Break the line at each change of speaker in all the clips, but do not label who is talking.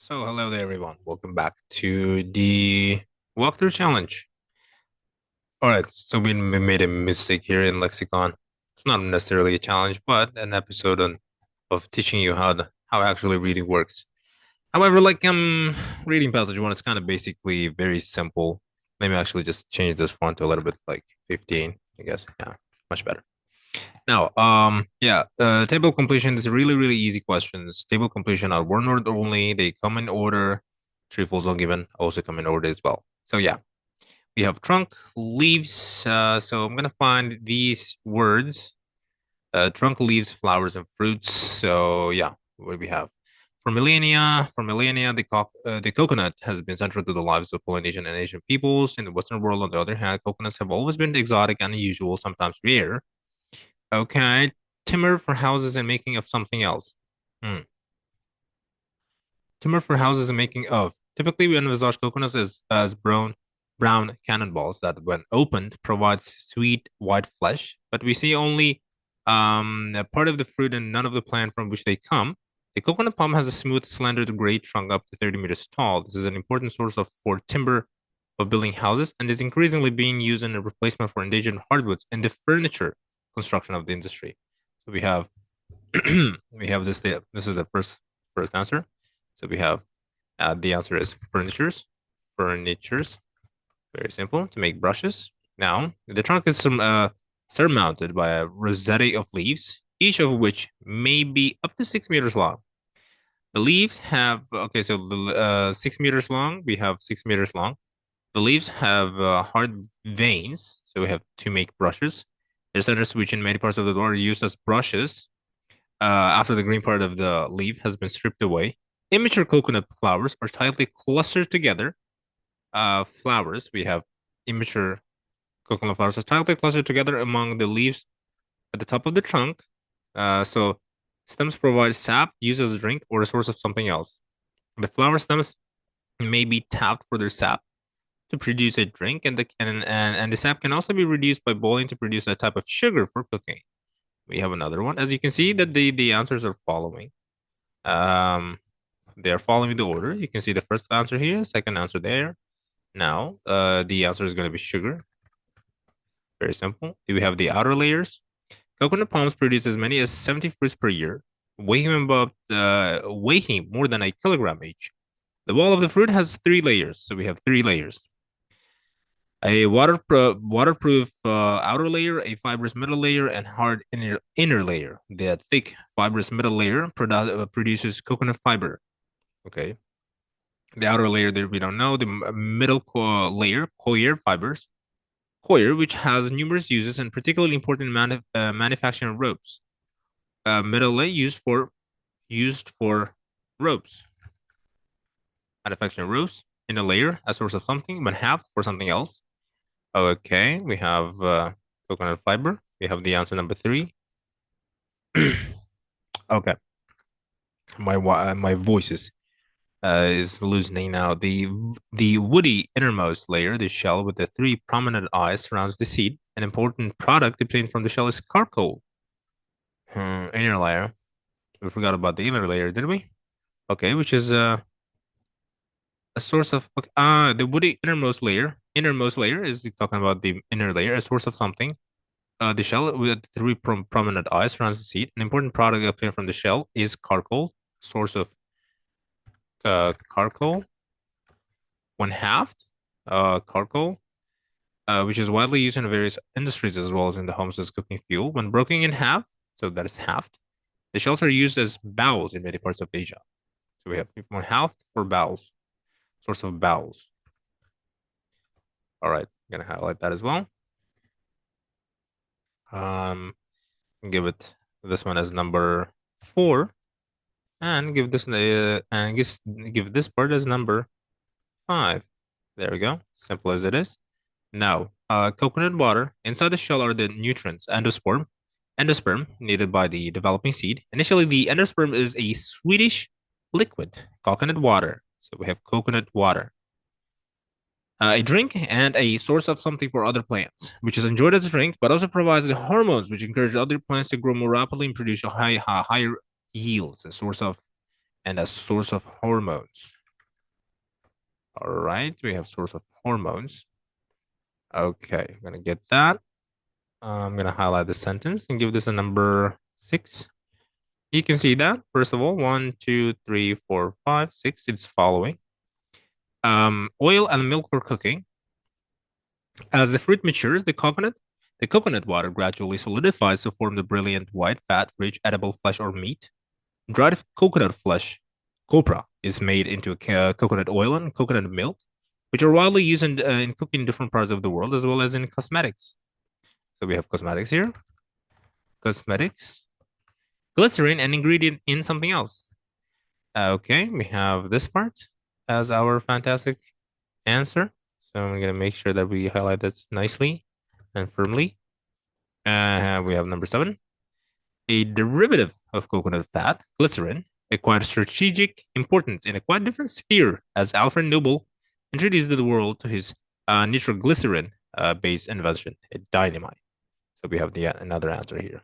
So, hello there, everyone. Welcome back to the walkthrough challenge. All right, so we made a mistake here in lexicon. It's not necessarily a challenge, but an episode of teaching you how actually reading works. However, reading passage one is kind of basically very simple. Let me actually just change this font to a little bit like 15, I guess. Yeah, much better. Now, table completion is really easy questions. Table completion are one word only. They come in order. True, false, not given also come in order as well. So yeah, we have trunk, leaves. So I'm gonna find these words. Trunk, leaves, flowers, and fruits. So yeah, what do we have? For millennia, the coconut has been central to the lives of Polynesian and Asian peoples. In the Western world, on the other hand, coconuts have always been exotic and unusual, sometimes rare. Okay. Timber for houses and making of something else. Hmm. Timber for houses and making of. Typically, we envisage coconuts as brown cannonballs that, when opened, provides sweet white flesh. But we see only a part of the fruit and none of the plant from which they come. The coconut palm has a smooth, slender gray trunk up to 30 meters tall. This is an important source for timber of building houses and is increasingly being used in a replacement for endangered hardwoods in the furniture construction of the industry. So we have we have this. This is the first answer. So we have the answer is furnitures. Furnitures. Very simple to make brushes. Now the trunk is surmounted by a rosette of leaves, each of which may be up to 6 meters long. The leaves have okay, so the 6 meters long. We have 6 meters long. The leaves have hard veins, so we have to make brushes. The centers, which in many parts of the world are used as brushes, after the green part of the leaf has been stripped away. Immature coconut flowers are tightly clustered together. Flowers, we have immature coconut flowers are tightly clustered together among the leaves at the top of the trunk. So stems provide sap used as a drink or a source of something else. The flower stems may be tapped for their sap to produce a drink, and the sap can also be reduced by boiling to produce a type of sugar for cooking. We have another one. As you can see, that the answers are following. Um, they are following the order. You can see the first answer here, second answer there. Now, the answer is going to be sugar. Very simple. Do we have the outer layers? Coconut palms produce as many as 70 fruits per year, weighing more than a kilogram each. The wall of the fruit has three layers, so we have three layers. A waterproof outer layer, a fibrous middle layer, and hard inner layer. The thick fibrous middle layer produces coconut fiber. Okay. The outer layer that we don't know. The middle layer, coir fibers. Coir, which has numerous uses and particularly important manufacturing ropes. Middle layer used for ropes. Manufacturing ropes. Inner layer, a source of something, but half for something else. Okay, we have coconut fiber. We have the answer number three. Okay, my voice is loosening now. The woody innermost layer, the shell with the three prominent eyes, surrounds the seed. An important product obtained from the shell is charcoal. Inner layer. We forgot about the inner layer, did we? Okay, which is a source of the woody Innermost layer is talking about the inner layer, a source of something. The shell with three prominent eyes surrounds the seed. An important product obtained from the shell is charcoal, source of charcoal. When halved, charcoal, which is widely used in various industries as well as in the homes as cooking fuel. When broken in half, so that is halved, the shells are used as bowls in many parts of Asia. So we have when halved for bowls, source of bowls. All right, I'm gonna highlight that as well. Um, give it this one as number 4, and give this part as number 5. There we go. Simple as it is. Now, coconut water. Inside the shell are the nutrients, endosperm needed by the developing seed. Initially, the endosperm is a sweetish liquid, coconut water. So we have coconut water. A drink and a source of something for other plants, which is enjoyed as a drink, but also provides the hormones which encourage other plants to grow more rapidly and produce higher yields. A source of and a source of hormones. All right, we have source of hormones. Okay, I'm gonna get that. I'm gonna highlight the sentence and give this a number 6. You can see that first of all, 1, 2, 3, 4, 5, 6. It's following. Oil and milk for cooking. As the fruit matures, the coconut water gradually solidifies to form the brilliant white, fat-rich edible flesh or meat. Dried coconut flesh, copra, is made into coconut oil and coconut milk, which are widely used in cooking in different parts of the world, as well as in cosmetics. So we have cosmetics here, cosmetics, glycerin, an ingredient in something else. Okay, we have this part as our fantastic answer. So I'm going to make sure that we highlight this nicely and firmly. We have number 7. A derivative of coconut fat, glycerin, acquired strategic importance in a quite different sphere as Alfred Nobel introduced the world to his nitroglycerin based invention, dynamite. So we have another answer here.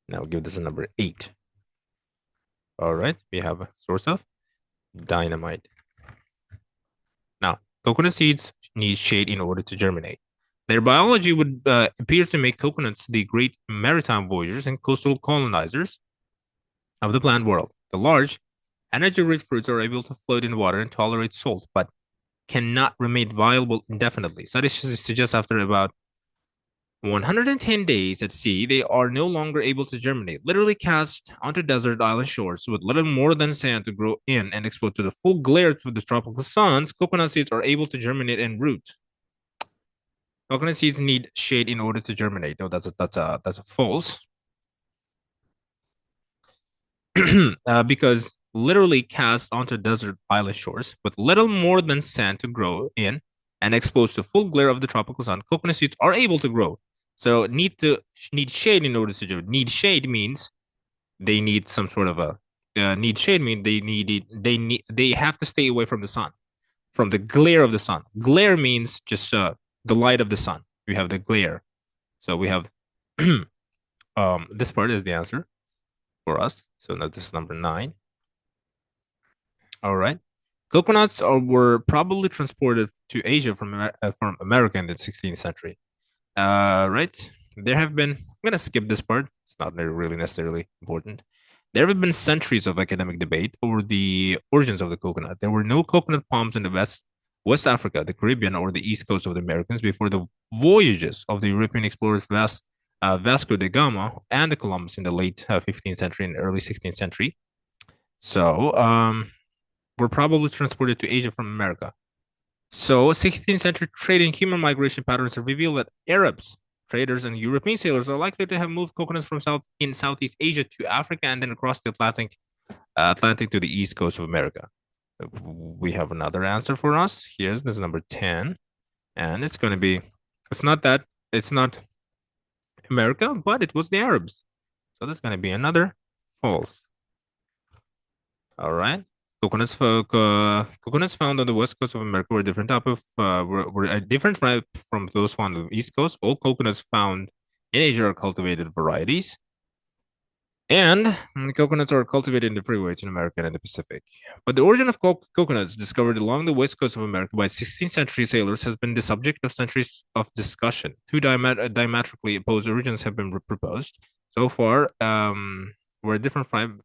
Now we'll give this a number 8. All right, we have a source of dynamite. Now, coconut seeds need shade in order to germinate. Their biology would appear to make coconuts the great maritime voyagers and coastal colonizers of the plant world. The large, energy-rich fruits are able to float in water and tolerate salt, but cannot remain viable indefinitely. Studies suggest after about 110 days at sea, they are no longer able to germinate, literally cast onto desert island shores with little more than sand to grow in and exposed to the full glare of the tropical suns. Coconut seeds are able to germinate and root. Coconut seeds need shade in order to germinate. No, that's a false. Because literally cast onto desert island shores with little more than sand to grow in and exposed to full glare of the tropical sun, coconut seeds are able to grow. So need shade in order to do. Need shade means they need some sort of a need shade means they have to stay away from the sun, from the glare of the sun. Glare means just the light of the sun. We have the glare. So we have this part is the answer for us. So now this is number 9. All right. Were probably transported to Asia from America in the 16th century. Right. There have been, I'm going to skip this part. It's not really necessarily important. There have been centuries of academic debate over the origins of the coconut. There were no coconut palms in the West Africa, the Caribbean, or the east coast of the Americas before the voyages of the European explorers Vasco da Gama and the Columbus in the late 15th century and early 16th century. So, were probably transported to Asia from America. So, 16th century trade and human migration patterns reveal that Arabs, traders, and European sailors are likely to have moved coconuts from Southeast Asia to Africa and then across the Atlantic to the east coast of America. We have another answer for us. This is number 10, and it's not America, but it was the Arabs. So that's going to be another false. All right. Coconuts found on the west coast of America were different type of were different from those found on the east coast. All coconuts found in Asia are cultivated varieties, and coconuts are cultivated in different ways in America and in the Pacific. But the origin of coconuts discovered along the west coast of America by 16th century sailors has been the subject of centuries of discussion. Two diametrically opposed origins have been proposed so far. Were different from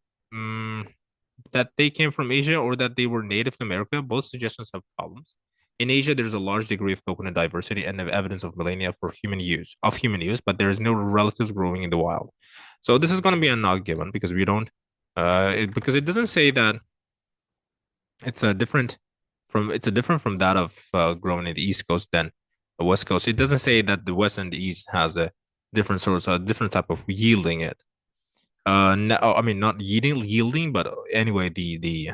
that they came from Asia or that they were native to America. Both suggestions have problems. In Asia, there's a large degree of coconut diversity and evidence of millennia for human use, but there is no relatives growing in the wild. So this is going to be a not given because we don't, because it doesn't say that it's a different from that of growing in the East Coast than the West Coast. It doesn't say that the West and the East has a different type of yielding it. No, I mean not yielding, but anyway, the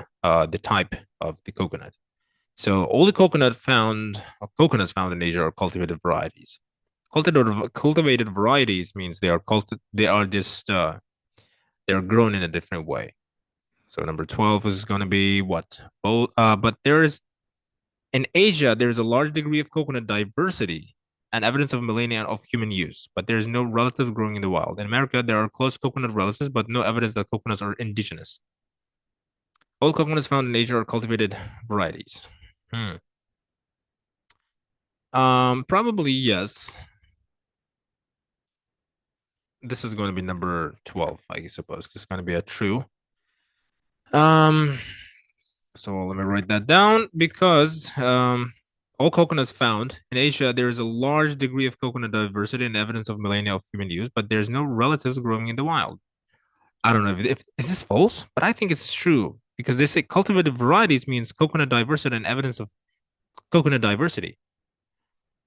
type of the coconut. So all the coconuts found in Asia are cultivated varieties. Cultivated varieties means they are just they're grown in a different way. So number 12 is going to be what? But in Asia, there's a large degree of coconut diversity and evidence of millennia of human use, but there is no relative growing in the wild. In America, there are close coconut relatives, but no evidence that coconuts are indigenous. All coconuts found in Asia are cultivated varieties. Hmm. Probably yes. This is going to be number 12, I suppose. This is going to be a true. Um, so let me write that down because all coconuts found in Asia, there is a large degree of coconut diversity and evidence of millennia of human use, but there's no relatives growing in the wild. I don't know if is this false, but I think it's true because they say cultivated varieties means coconut diversity and evidence of coconut diversity.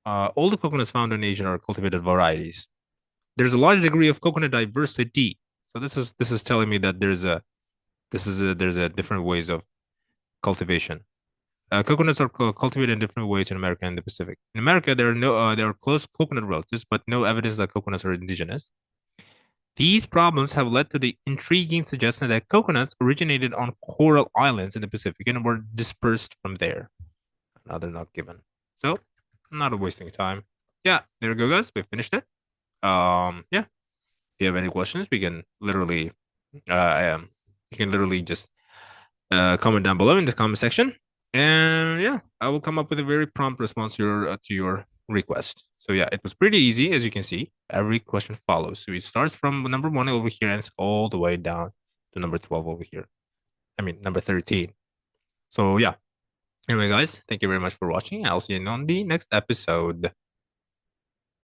All the coconuts found in Asia are cultivated varieties. There's a large degree of coconut diversity. So this is telling me that there's a different ways of cultivation. Coconuts are cultivated in different ways in America and the Pacific. In America, there are close coconut relatives, but no evidence that coconuts are indigenous. These problems have led to the intriguing suggestion that coconuts originated on coral islands in the Pacific and were dispersed from there. Now they're not given. So, not wasting time. Yeah, there we go, guys. We finished it. Yeah. If you have any questions, we can literally, you can literally just comment down below in the comment section, and yeah, I will come up with a very prompt response to your request. So yeah, it was pretty easy, as you can see. Every question follows. So it starts from number one over here and it's all the way down to number 12 over here. I mean, number 13. So yeah. Anyway, guys, thank you very much for watching. I'll see you on the next episode.